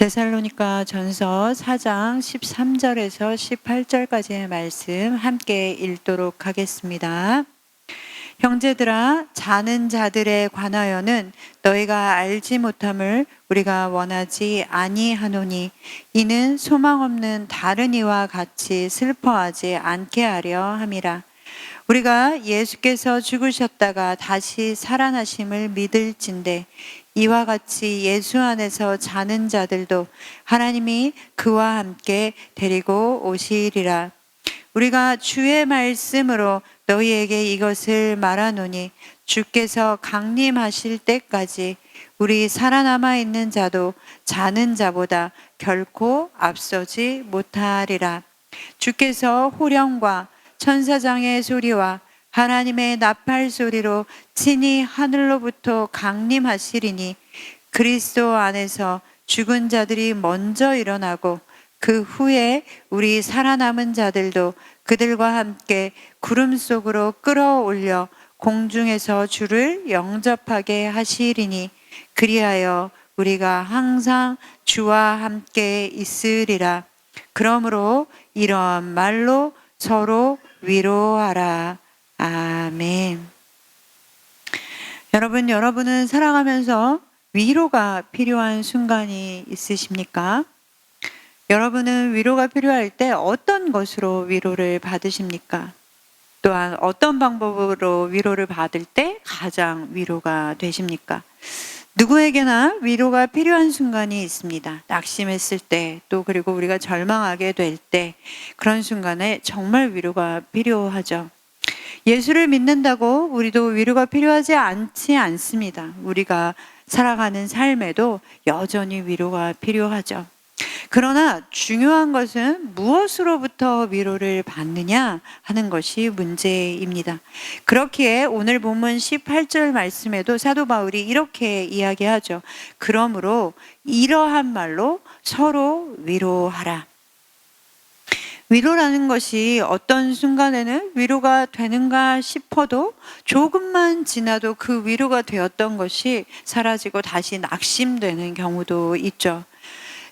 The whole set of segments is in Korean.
데살로니가 전서 4장 13절에서 18절까지의 말씀 함께 읽도록 하겠습니다. 형제들아, 자는 자들에 관하여는 너희가 알지 못함을 우리가 원하지 아니하노니 이는 소망 없는 다른 이와 같이 슬퍼하지 않게 하려 함이라. 우리가 예수께서 죽으셨다가 다시 살아나심을 믿을진대 이와 같이 예수 안에서 자는 자들도 하나님이 그와 함께 데리고 오시리라. 우리가 주의 말씀으로 너희에게 이것을 말하노니 주께서 강림하실 때까지 우리 살아남아 있는 자도 자는 자보다 결코 앞서지 못하리라. 주께서 호령과 천사장의 소리와 하나님의 나팔 소리로 친히 하늘로부터 강림하시리니 그리스도 안에서 죽은 자들이 먼저 일어나고 그 후에 우리 살아남은 자들도 그들과 함께 구름 속으로 끌어올려 공중에서 주를 영접하게 하시리니 그리하여 우리가 항상 주와 함께 있으리라. 그러므로 이러한 말로 서로 위로하라. 아멘. 여러분은 살아가면서 위로가 필요한 순간이 있으십니까? 여러분은 위로가 필요할 때 어떤 것으로 위로를 받으십니까? 또한 어떤 방법으로 위로를 받을 때 가장 위로가 되십니까? 누구에게나 위로가 필요한 순간이 있습니다. 낙심했을 때, 또 그리고 우리가 절망하게 될 때, 그런 순간에 정말 위로가 필요하죠. 예수를 믿는다고 우리도 위로가 필요하지 않지 않습니다. 우리가 살아가는 삶에도 여전히 위로가 필요하죠. 그러나 중요한 것은 무엇으로부터 위로를 받느냐 하는 것이 문제입니다. 그렇기에 오늘 본문 18절 말씀에도 사도 바울이 이렇게 이야기하죠. 그러므로 이러한 말로 서로 위로하라. 위로라는 것이 어떤 순간에는 위로가 되는가 싶어도 조금만 지나도 그 위로가 되었던 것이 사라지고 다시 낙심되는 경우도 있죠.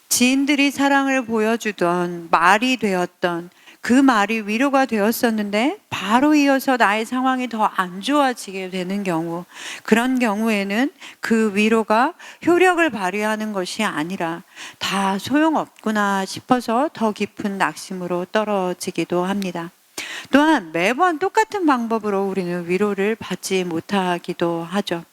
지인들이 사랑을 보여주던 말이 되었던 그 말이 위로가 되었었는데 바로 이어서 나의 상황이 더 안 좋아지게 되는 경우, 그런 경우에는 그 위로가 효력을 발휘하는 것이 아니라 다 소용없구나 싶어서 더 깊은 낙심으로 떨어지기도 합니다. 또한 매번 똑같은 방법으로 우리는 위로를 받지 못하기도 하죠.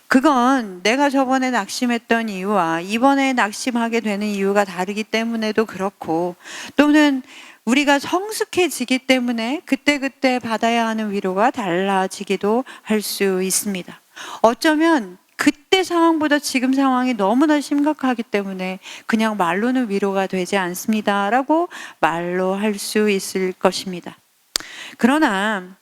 그건 내가 저번에 낙심했던 이유와 이번에 낙심하게 되는 이유가 다르기 때문에도 그렇고, 또는 우리가 성숙해지기 때문에 그때그때 받아야 하는 위로가 달라지기도 할 수 있습니다. 어쩌면 그때 상황보다 지금 상황이 너무나 심각하기 때문에 그냥 말로는 위로가 되지 않습니다 라고 말로 할 수 있을 것입니다. 그러나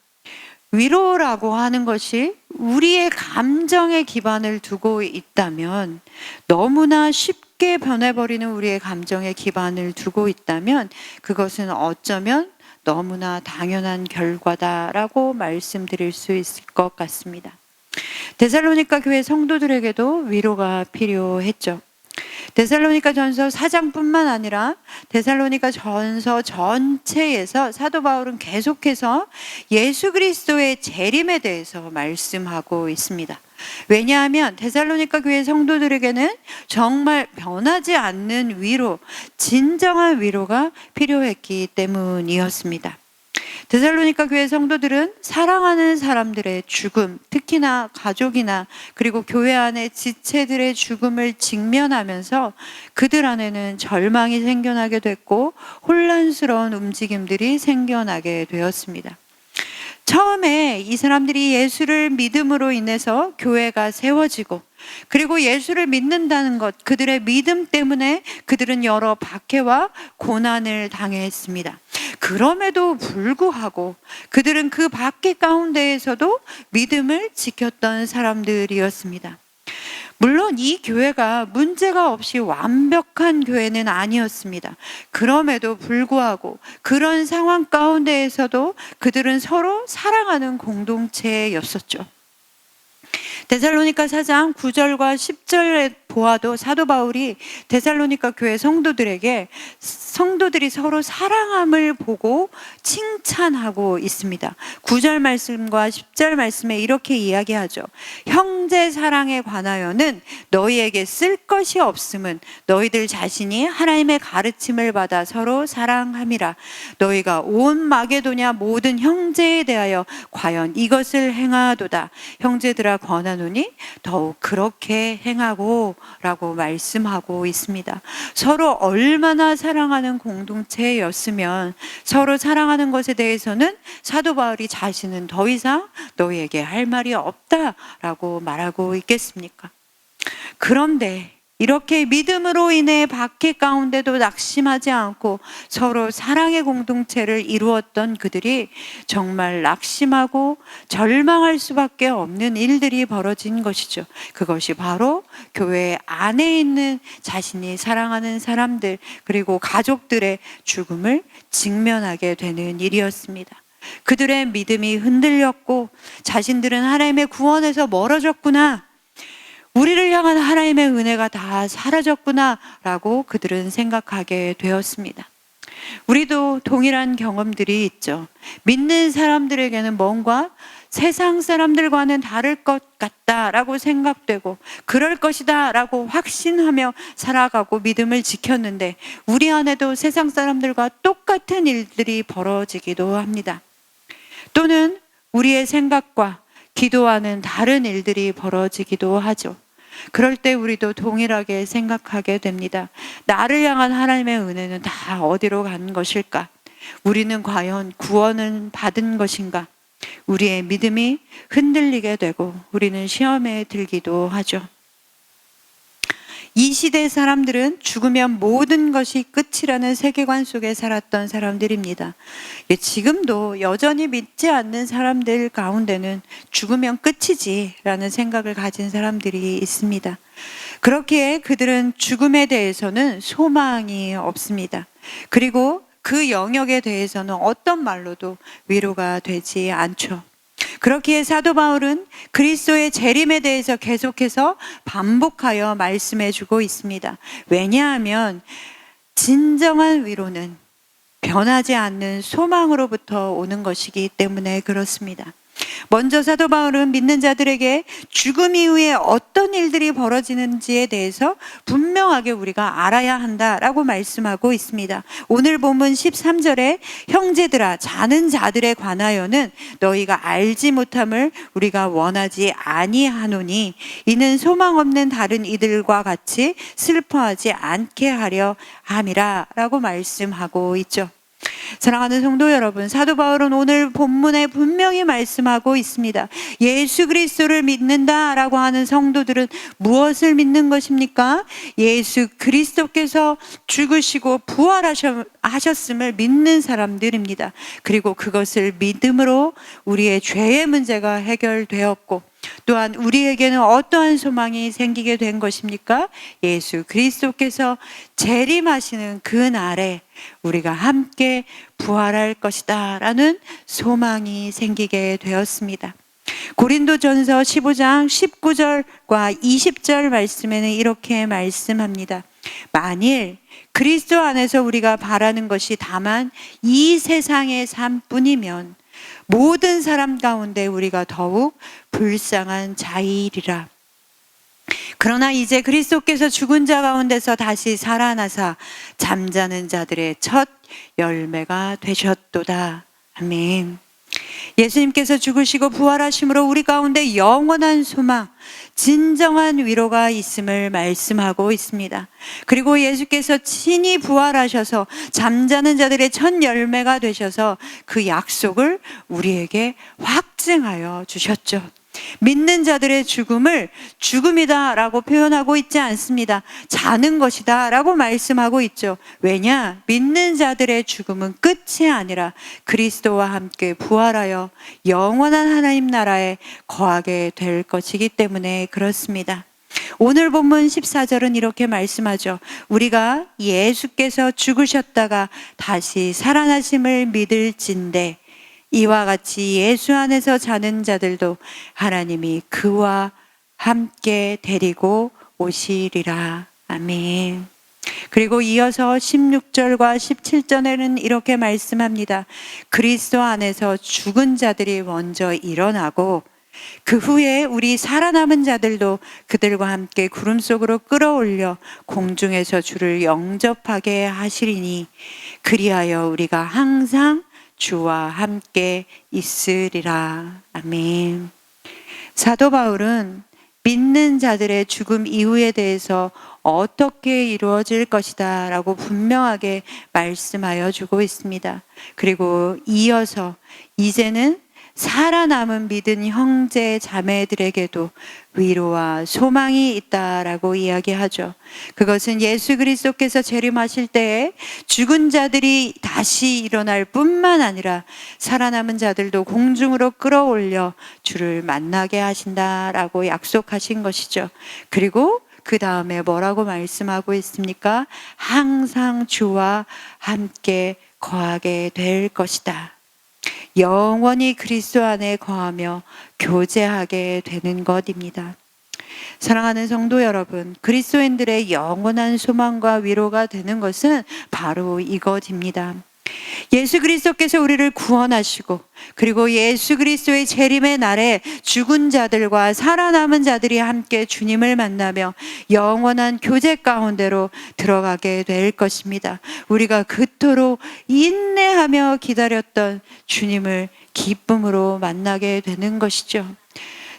위로라고 하는 것이 우리의 감정에 기반을 두고 있다면, 너무나 쉽게 변해버리는 우리의 감정에 기반을 두고 있다면 그것은 어쩌면 너무나 당연한 결과다라고 말씀드릴 수 있을 것 같습니다. 데살로니가 교회 성도들에게도 위로가 필요했죠. 데살로니가 전서 4장뿐만 아니라 데살로니가 전서 전체에서 사도 바울은 계속해서 예수 그리스도의 재림에 대해서 말씀하고 있습니다. 왜냐하면 데살로니가 교회 성도들에게는 정말 변하지 않는 위로, 진정한 위로가 필요했기 때문이었습니다. 데살로니가 교회 성도들은 사랑하는 사람들의 죽음, 특히나 가족이나 그리고 교회 안의 지체들의 죽음을 직면하면서 그들 안에는 절망이 생겨나게 됐고 혼란스러운 움직임들이 생겨나게 되었습니다. 처음에 이 사람들이 예수를 믿음으로 인해서 교회가 세워지고, 그리고 예수를 믿는다는 것, 그들의 믿음 때문에 그들은 여러 박해와 고난을 당했습니다. 그럼에도 불구하고 그들은 그 박해 가운데에서도 믿음을 지켰던 사람들이었습니다. 물론 이 교회가 문제가 없이 완벽한 교회는 아니었습니다. 그럼에도 불구하고 그런 상황 가운데에서도 그들은 서로 사랑하는 공동체였었죠. 데살로니가 4장 9절과 10절에 보아도 사도 바울이 데살로니가 교회 성도들에게 성도들이 서로 사랑함을 보고 칭찬하고 있습니다. 9절 말씀과 10절 말씀에 이렇게 이야기하죠. 형제 사랑에 관하여는 너희에게 쓸 것이 없음은 너희들 자신이 하나님의 가르침을 받아 서로 사랑함이라. 너희가 온 마게도냐 모든 형제에 대하여 과연 이것을 행하도다. 형제들아 권하노니 더욱 그렇게 행하고 라고 말씀하고 있습니다. 서로 얼마나 사랑하는 공동체였으면 서로 사랑하는 것에 대해서는 사도 바울이 자신은 더 이상 너희에게 할 말이 없다라고 말하고 있겠습니까? 그런데 이렇게 믿음으로 인해 박해 가운데도 낙심하지 않고 서로 사랑의 공동체를 이루었던 그들이 정말 낙심하고 절망할 수밖에 없는 일들이 벌어진 것이죠. 그것이 바로 교회 안에 있는 자신이 사랑하는 사람들 그리고 가족들의 죽음을 직면하게 되는 일이었습니다. 그들의 믿음이 흔들렸고 자신들은 하나님의 구원에서 멀어졌구나. 우리를 향한 하나님의 은혜가 다 사라졌구나 라고 그들은 생각하게 되었습니다. 우리도 동일한 경험들이 있죠. 믿는 사람들에게는 뭔가 세상 사람들과는 다를 것 같다라고 생각되고 그럴 것이다 라고 확신하며 살아가고 믿음을 지켰는데 우리 안에도 세상 사람들과 똑같은 일들이 벌어지기도 합니다. 또는 우리의 생각과 기도와는 다른 일들이 벌어지기도 하죠. 그럴 때 우리도 동일하게 생각하게 됩니다. 나를 향한 하나님의 은혜는 다 어디로 간 것일까? 우리는 과연 구원은 받은 것인가? 우리의 믿음이 흔들리게 되고 우리는 시험에 들기도 하죠. 이 시대 사람들은 죽으면 모든 것이 끝이라는 세계관 속에 살았던 사람들입니다. 지금도 여전히 믿지 않는 사람들 가운데는 죽으면 끝이지라는 생각을 가진 사람들이 있습니다. 그렇기에 그들은 죽음에 대해서는 소망이 없습니다. 그리고 그 영역에 대해서는 어떤 말로도 위로가 되지 않죠. 그렇기에 사도 바울은 그리스도의 재림에 대해서 계속해서 반복하여 말씀해 주고 있습니다. 왜냐하면 진정한 위로는 변하지 않는 소망으로부터 오는 것이기 때문에 그렇습니다. 먼저 사도 바울은 믿는 자들에게 죽음 이후에 어떤 일들이 벌어지는지에 대해서 분명하게 우리가 알아야 한다라고 말씀하고 있습니다. 오늘 본문 13절에 형제들아 자는 자들에 관하여는 너희가 알지 못함을 우리가 원하지 아니하노니 이는 소망 없는 다른 이들과 같이 슬퍼하지 않게 하려 함이라 라고 말씀하고 있죠. 사랑하는 성도 여러분, 사도 바울은 오늘 본문에 분명히 말씀하고 있습니다. 예수 그리스도를 믿는다라고 하는 성도들은 무엇을 믿는 것입니까? 예수 그리스도께서 죽으시고 부활하셨음을 믿는 사람들입니다. 그리고 그것을 믿음으로 우리의 죄의 문제가 해결되었고 또한 우리에게는 어떠한 소망이 생기게 된 것입니까? 예수 그리스도께서 재림하시는 그날에 우리가 함께 부활할 것이다 라는 소망이 생기게 되었습니다. 고린도전서 15장 19절과 20절 말씀에는 이렇게 말씀합니다. 만일 그리스도 안에서 우리가 바라는 것이 다만 이 세상의 삶뿐이면 모든 사람 가운데 우리가 더욱 불쌍한 자이리라. 그러나 이제 그리스도께서 죽은 자 가운데서 다시 살아나사 잠자는 자들의 첫 열매가 되셨도다. 아멘. 예수님께서 죽으시고 부활하심으로 우리 가운데 영원한 소망, 진정한 위로가 있음을 말씀하고 있습니다. 그리고 예수께서 친히 부활하셔서 잠자는 자들의 첫 열매가 되셔서 그 약속을 우리에게 확증하여 주셨죠. 믿는 자들의 죽음을 죽음이다 라고 표현하고 있지 않습니다. 자는 것이다 라고 말씀하고 있죠. 왜냐? 믿는 자들의 죽음은 끝이 아니라 그리스도와 함께 부활하여 영원한 하나님 나라에 거하게 될 것이기 때문에 그렇습니다. 오늘 본문 14절은 이렇게 말씀하죠. 우리가 예수께서 죽으셨다가 다시 살아나심을 믿을진대 이와 같이 예수 안에서 자는 자들도 하나님이 그와 함께 데리고 오시리라. 아멘. 그리고 이어서 16절과 17절에는 이렇게 말씀합니다. 그리스도 안에서 죽은 자들이 먼저 일어나고 그 후에 우리 살아남은 자들도 그들과 함께 구름 속으로 끌어올려 공중에서 주를 영접하게 하시리니 그리하여 우리가 항상 주와 함께 있으리라. 아멘. 사도 바울은 믿는 자들의 죽음 이후에 대해서 어떻게 이루어질 것이다 라고 분명하게 말씀하여 주고 있습니다. 그리고 이어서 이제는 살아남은 믿은 형제 자매들에게도 위로와 소망이 있다라고 이야기하죠. 그것은 예수 그리스도께서 재림하실 때에 죽은 자들이 다시 일어날 뿐만 아니라 살아남은 자들도 공중으로 끌어올려 주를 만나게 하신다라고 약속하신 것이죠. 그리고 그 다음에 뭐라고 말씀하고 있습니까? 항상 주와 함께 거하게 될 것이다. 영원히 그리스도 안에 거하며 교제하게 되는 것입니다. 사랑하는 성도 여러분, 그리스도인들의 영원한 소망과 위로가 되는 것은 바로 이것입니다. 예수 그리스도께서 우리를 구원하시고 그리고 예수 그리스도의 재림의 날에 죽은 자들과 살아남은 자들이 함께 주님을 만나며 영원한 교제 가운데로 들어가게 될 것입니다. 우리가 그토록 인내하며 기다렸던 주님을 기쁨으로 만나게 되는 것이죠.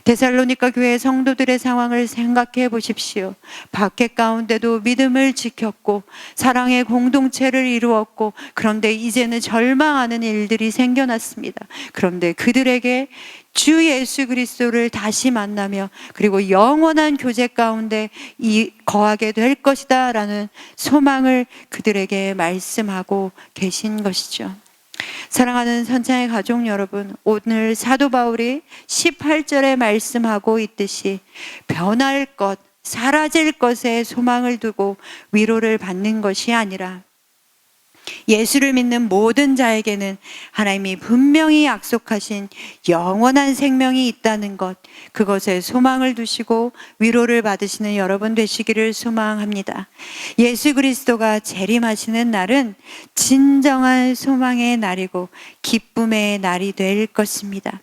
데살로니가 교회 성도들의 상황을 생각해 보십시오. 박해 가운데도 믿음을 지켰고 사랑의 공동체를 이루었고 그런데 이제는 절망하는 일들이 생겨났습니다. 그런데 그들에게 주 예수 그리스도를 다시 만나며 그리고 영원한 교제 가운데 거하게 될 것이다 라는 소망을 그들에게 말씀하고 계신 것이죠. 사랑하는 선창의 가족 여러분, 오늘 사도 바울이 18절에 말씀하고 있듯이 변할 것, 사라질 것에 소망을 두고 위로를 받는 것이 아니라 예수를 믿는 모든 자에게는 하나님이 분명히 약속하신 영원한 생명이 있다는 것, 그것에 소망을 두시고 위로를 받으시는 여러분 되시기를 소망합니다. 예수 그리스도가 재림하시는 날은 진정한 소망의 날이고 기쁨의 날이 될 것입니다.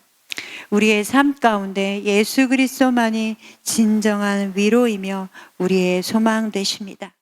우리의 삶 가운데 예수 그리스도만이 진정한 위로이며 우리의 소망 되십니다.